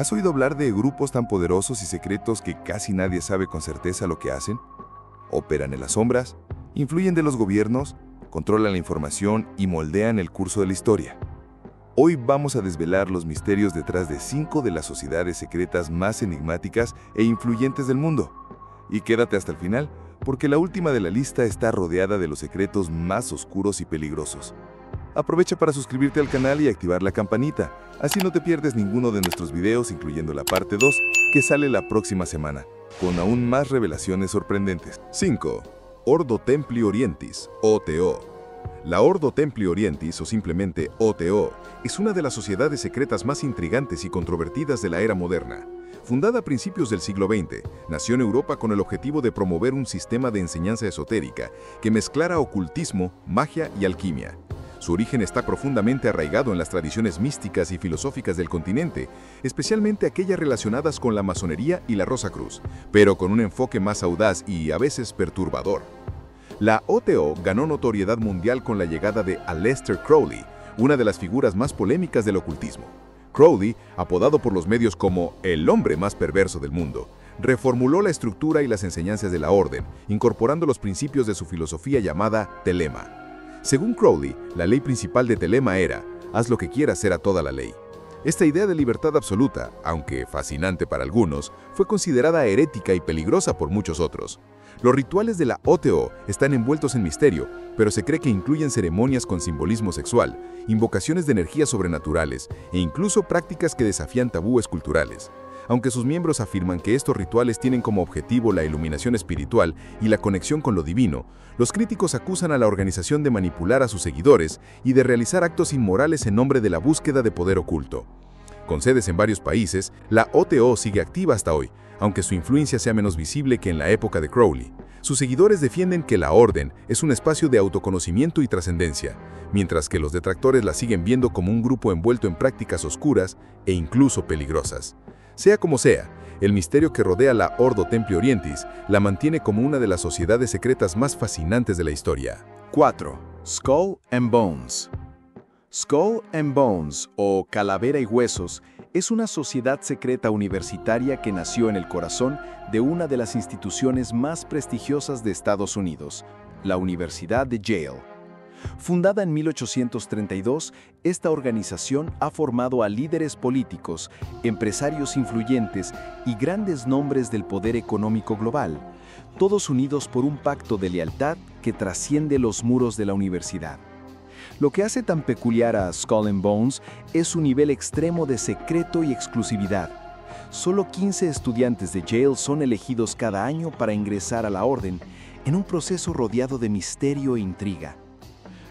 ¿Has oído hablar de grupos tan poderosos y secretos que casi nadie sabe con certeza lo que hacen? Operan en las sombras, influyen de los gobiernos, controlan la información y moldean el curso de la historia. Hoy vamos a desvelar los misterios detrás de 5 de las sociedades secretas más enigmáticas e influyentes del mundo. Y quédate hasta el final, porque la última de la lista está rodeada de los secretos más oscuros y peligrosos. Aprovecha para suscribirte al canal y activar la campanita, así no te pierdes ninguno de nuestros videos, incluyendo la parte 2, que sale la próxima semana, con aún más revelaciones sorprendentes. 5. Ordo Templi Orientis, OTO. La Ordo Templi Orientis, o simplemente OTO, es una de las sociedades secretas más intrigantes y controvertidas de la era moderna. Fundada a principios del siglo XX, nació en Europa con el objetivo de promover un sistema de enseñanza esotérica que mezclara ocultismo, magia y alquimia. Su origen está profundamente arraigado en las tradiciones místicas y filosóficas del continente, especialmente aquellas relacionadas con la masonería y la Rosacruz, pero con un enfoque más audaz y a veces perturbador. La OTO ganó notoriedad mundial con la llegada de Aleister Crowley, una de las figuras más polémicas del ocultismo. Crowley, apodado por los medios como el hombre más perverso del mundo, reformuló la estructura y las enseñanzas de la orden, incorporando los principios de su filosofía llamada telema. Según Crowley, la ley principal de telema era: haz lo que quieras, será toda la ley. Esta idea de libertad absoluta, aunque fascinante para algunos, fue considerada herética y peligrosa por muchos otros. Los rituales de la OTO están envueltos en misterio, pero se cree que incluyen ceremonias con simbolismo sexual, invocaciones de energías sobrenaturales e incluso prácticas que desafían tabúes culturales. Aunque sus miembros afirman que estos rituales tienen como objetivo la iluminación espiritual y la conexión con lo divino, los críticos acusan a la organización de manipular a sus seguidores y de realizar actos inmorales en nombre de la búsqueda de poder oculto. Con sedes en varios países, la OTO sigue activa hasta hoy, aunque su influencia sea menos visible que en la época de Crowley. Sus seguidores defienden que la orden es un espacio de autoconocimiento y trascendencia, mientras que los detractores la siguen viendo como un grupo envuelto en prácticas oscuras e incluso peligrosas. Sea como sea, el misterio que rodea la Ordo Templi Orientis la mantiene como una de las sociedades secretas más fascinantes de la historia. 4. Skull and Bones. Skull and Bones, o Calavera y Huesos, es una sociedad secreta universitaria que nació en el corazón de una de las instituciones más prestigiosas de Estados Unidos, la Universidad de Yale. Fundada en 1832, esta organización ha formado a líderes políticos, empresarios influyentes y grandes nombres del poder económico global, todos unidos por un pacto de lealtad que trasciende los muros de la universidad. Lo que hace tan peculiar a Skull and Bones es su nivel extremo de secreto y exclusividad. Solo 15 estudiantes de Yale son elegidos cada año para ingresar a la orden, en un proceso rodeado de misterio e intriga.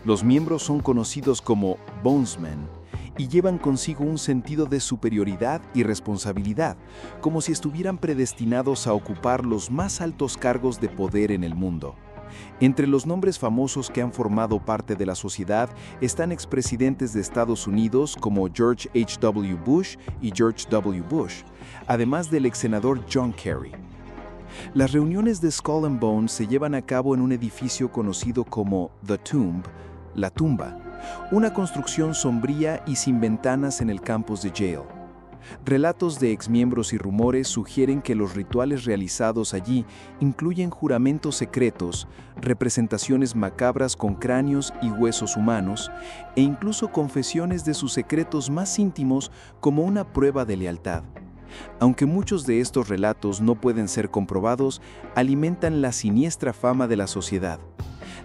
Los miembros son conocidos como Bonesmen y llevan consigo un sentido de superioridad y responsabilidad, como si estuvieran predestinados a ocupar los más altos cargos de poder en el mundo. Entre los nombres famosos que han formado parte de la sociedad están expresidentes de Estados Unidos como George H.W. Bush y George W. Bush, además del exsenador John Kerry. Las reuniones de Skull and Bones se llevan a cabo en un edificio conocido como The Tomb, la tumba, una construcción sombría y sin ventanas en el campus de Yale. Relatos de exmiembros y rumores sugieren que los rituales realizados allí incluyen juramentos secretos, representaciones macabras con cráneos y huesos humanos, e incluso confesiones de sus secretos más íntimos como una prueba de lealtad. Aunque muchos de estos relatos no pueden ser comprobados, alimentan la siniestra fama de la sociedad.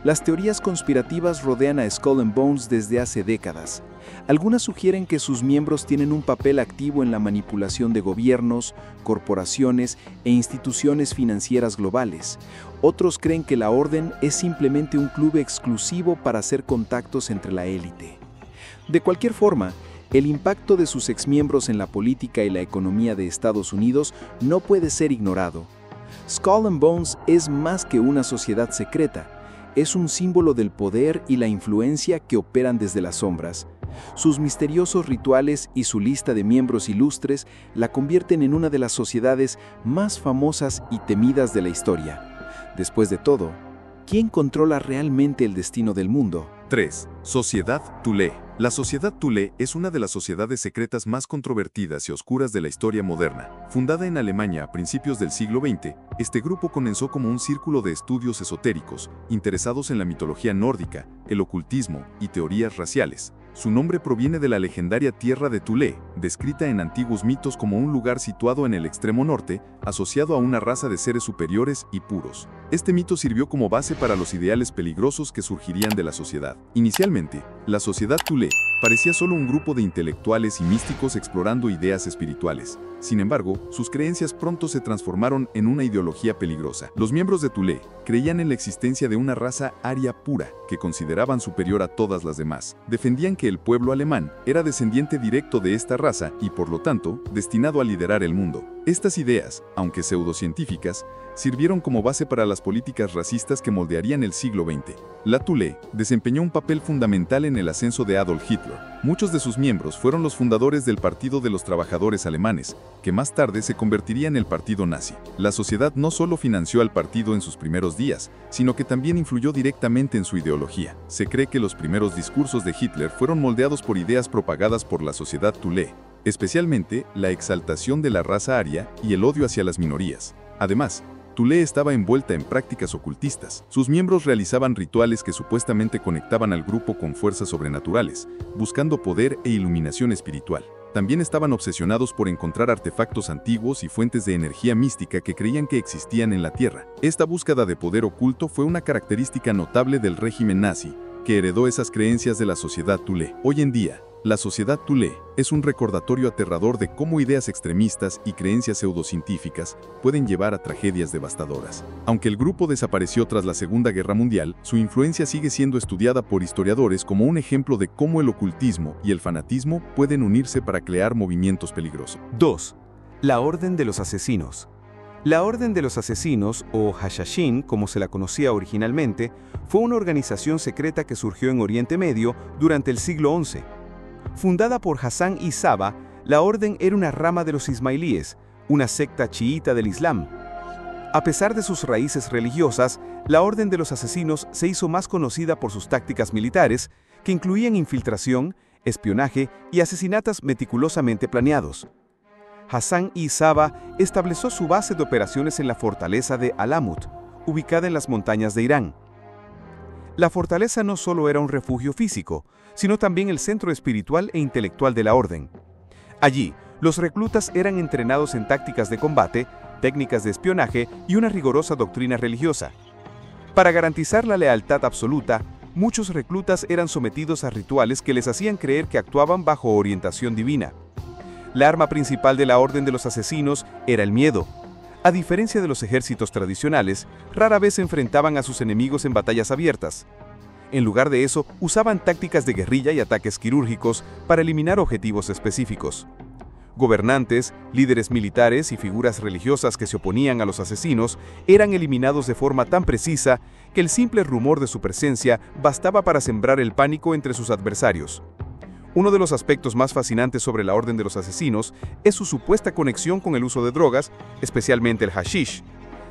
Las teorías conspirativas rodean a Skull and Bones desde hace décadas. Algunas sugieren que sus miembros tienen un papel activo en la manipulación de gobiernos, corporaciones e instituciones financieras globales. Otros creen que la orden es simplemente un club exclusivo para hacer contactos entre la élite. De cualquier forma, el impacto de sus exmiembros en la política y la economía de Estados Unidos no puede ser ignorado. Skull and Bones es más que una sociedad secreta. Es un símbolo del poder y la influencia que operan desde las sombras. Sus misteriosos rituales y su lista de miembros ilustres la convierten en una de las sociedades más famosas y temidas de la historia. Después de todo, ¿quién controla realmente el destino del mundo? 3. Sociedad Thule. La sociedad Thule es una de las sociedades secretas más controvertidas y oscuras de la historia moderna. Fundada en Alemania a principios del siglo XX, este grupo comenzó como un círculo de estudios esotéricos, interesados en la mitología nórdica, el ocultismo y teorías raciales. Su nombre proviene de la legendaria tierra de Thule, descrita en antiguos mitos como un lugar situado en el extremo norte, asociado a una raza de seres superiores y puros. Este mito sirvió como base para los ideales peligrosos que surgirían de la sociedad. Inicialmente, la sociedad Thule parecía solo un grupo de intelectuales y místicos explorando ideas espirituales. Sin embargo, sus creencias pronto se transformaron en una ideología peligrosa. Los miembros de Thule creían en la existencia de una raza aria pura, que consideraban superior a todas las demás. Defendían que el pueblo alemán era descendiente directo de esta raza y, por lo tanto, destinado a liderar el mundo. Estas ideas, aunque pseudocientíficas, sirvieron como base para las políticas racistas que moldearían el siglo XX. La Thule desempeñó un papel fundamental en el ascenso de Adolf Hitler. Muchos de sus miembros fueron los fundadores del Partido de los Trabajadores Alemanes, que más tarde se convertiría en el Partido Nazi. La sociedad no solo financió al partido en sus primeros días, sino que también influyó directamente en su ideología. Se cree que los primeros discursos de Hitler fueron moldeados por ideas propagadas por la sociedad Thule, especialmente la exaltación de la raza aria y el odio hacia las minorías. Además, Thule estaba envuelta en prácticas ocultistas. Sus miembros realizaban rituales que supuestamente conectaban al grupo con fuerzas sobrenaturales, buscando poder e iluminación espiritual. También estaban obsesionados por encontrar artefactos antiguos y fuentes de energía mística que creían que existían en la Tierra. Esta búsqueda de poder oculto fue una característica notable del régimen nazi, que heredó esas creencias de la sociedad Thule. Hoy en día, la sociedad Thule es un recordatorio aterrador de cómo ideas extremistas y creencias pseudocientíficas pueden llevar a tragedias devastadoras. Aunque el grupo desapareció tras la Segunda Guerra Mundial, su influencia sigue siendo estudiada por historiadores como un ejemplo de cómo el ocultismo y el fanatismo pueden unirse para crear movimientos peligrosos. 2. La Orden de los Asesinos. La Orden de los Asesinos, o Hashashin, como se la conocía originalmente, fue una organización secreta que surgió en Oriente Medio durante el siglo XI. Fundada por Hassan I Saba, la orden era una rama de los ismailíes, una secta chiita del Islam. A pesar de sus raíces religiosas, la Orden de los Asesinos se hizo más conocida por sus tácticas militares, que incluían infiltración, espionaje y asesinatos meticulosamente planeados. Hassan I Saba estableció su base de operaciones en la fortaleza de Alamut, ubicada en las montañas de Irán. La fortaleza no solo era un refugio físico, sino también el centro espiritual e intelectual de la orden. Allí, los reclutas eran entrenados en tácticas de combate, técnicas de espionaje y una rigurosa doctrina religiosa. Para garantizar la lealtad absoluta, muchos reclutas eran sometidos a rituales que les hacían creer que actuaban bajo orientación divina. La arma principal de la Orden de los Asesinos era el miedo. A diferencia de los ejércitos tradicionales, rara vez se enfrentaban a sus enemigos en batallas abiertas. En lugar de eso, usaban tácticas de guerrilla y ataques quirúrgicos para eliminar objetivos específicos. Gobernantes, líderes militares y figuras religiosas que se oponían a los asesinos eran eliminados de forma tan precisa que el simple rumor de su presencia bastaba para sembrar el pánico entre sus adversarios. Uno de los aspectos más fascinantes sobre la Orden de los Asesinos es su supuesta conexión con el uso de drogas, especialmente el hashish.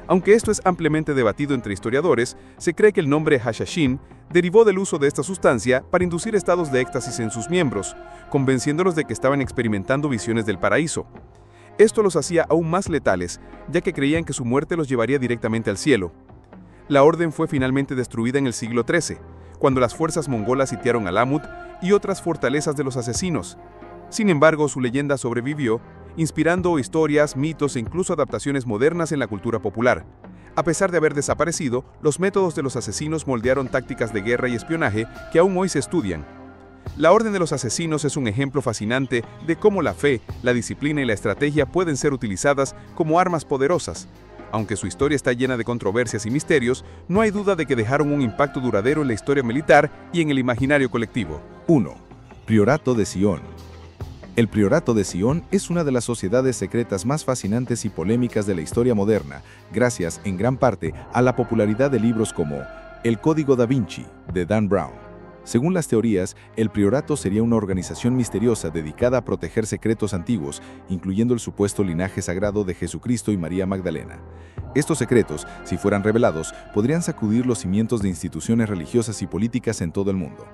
Aunque esto es ampliamente debatido entre historiadores, se cree que el nombre Hashashin derivó del uso de esta sustancia para inducir estados de éxtasis en sus miembros, convenciéndolos de que estaban experimentando visiones del paraíso. Esto los hacía aún más letales, ya que creían que su muerte los llevaría directamente al cielo. La orden fue finalmente destruida en el siglo XIII, cuando las fuerzas mongolas sitiaron Alamut y otras fortalezas de los asesinos. Sin embargo, su leyenda sobrevivió, inspirando historias, mitos e incluso adaptaciones modernas en la cultura popular. A pesar de haber desaparecido, los métodos de los asesinos moldearon tácticas de guerra y espionaje que aún hoy se estudian. La Orden de los Asesinos es un ejemplo fascinante de cómo la fe, la disciplina y la estrategia pueden ser utilizadas como armas poderosas. Aunque su historia está llena de controversias y misterios, no hay duda de que dejaron un impacto duradero en la historia militar y en el imaginario colectivo. 1. Priorato de Sion. El Priorato de Sion es una de las sociedades secretas más fascinantes y polémicas de la historia moderna, gracias, en gran parte, a la popularidad de libros como El Código da Vinci, de Dan Brown. Según las teorías, el Priorato sería una organización misteriosa dedicada a proteger secretos antiguos, incluyendo el supuesto linaje sagrado de Jesucristo y María Magdalena. Estos secretos, si fueran revelados, podrían sacudir los cimientos de instituciones religiosas y políticas en todo el mundo.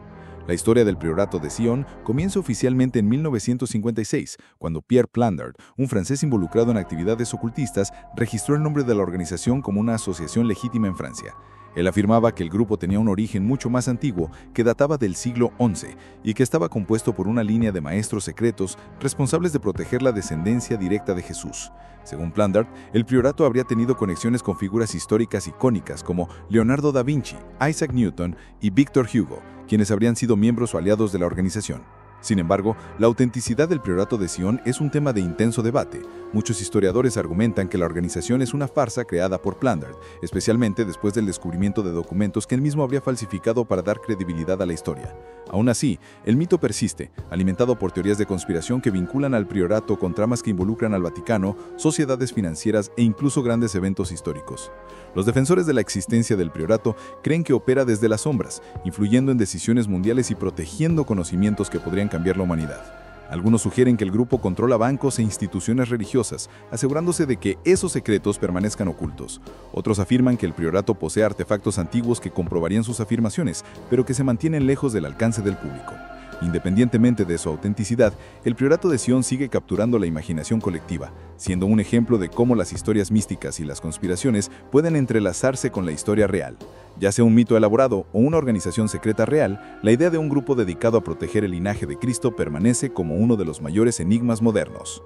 La historia del Priorato de Sion comienza oficialmente en 1956, cuando Pierre Plandard, un francés involucrado en actividades ocultistas, registró el nombre de la organización como una asociación legítima en Francia. Él afirmaba que el grupo tenía un origen mucho más antiguo, que databa del siglo XI, y que estaba compuesto por una línea de maestros secretos responsables de proteger la descendencia directa de Jesús. Según Plandard, el priorato habría tenido conexiones con figuras históricas icónicas como Leonardo da Vinci, Isaac Newton y Victor Hugo, quienes habrían sido miembros o aliados de la organización. Sin embargo, la autenticidad del Priorato de Sion es un tema de intenso debate. Muchos historiadores argumentan que la organización es una farsa creada por Plandard, especialmente después del descubrimiento de documentos que él mismo habría falsificado para dar credibilidad a la historia. Aún así, el mito persiste, alimentado por teorías de conspiración que vinculan al Priorato con tramas que involucran al Vaticano, sociedades financieras e incluso grandes eventos históricos. Los defensores de la existencia del Priorato creen que opera desde las sombras, influyendo en decisiones mundiales y protegiendo conocimientos que podrían cambiar la humanidad. Algunos sugieren que el grupo controla bancos e instituciones religiosas, asegurándose de que esos secretos permanezcan ocultos. Otros afirman que el priorato posee artefactos antiguos que comprobarían sus afirmaciones, pero que se mantienen lejos del alcance del público. Independientemente de su autenticidad, el Priorato de Sion sigue capturando la imaginación colectiva, siendo un ejemplo de cómo las historias místicas y las conspiraciones pueden entrelazarse con la historia real. Ya sea un mito elaborado o una organización secreta real, la idea de un grupo dedicado a proteger el linaje de Cristo permanece como uno de los mayores enigmas modernos.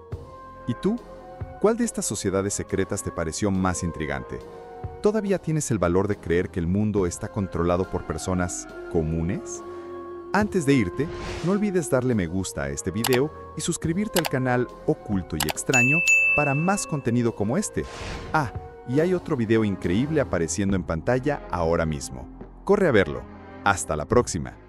¿Y tú? ¿Cuál de estas sociedades secretas te pareció más intrigante? ¿Todavía tienes el valor de creer que el mundo está controlado por personas comunes? Antes de irte, no olvides darle me gusta a este video y suscribirte al canal Oculto y Extraño para más contenido como este. Y hay otro video increíble apareciendo en pantalla ahora mismo. Corre a verlo. Hasta la próxima.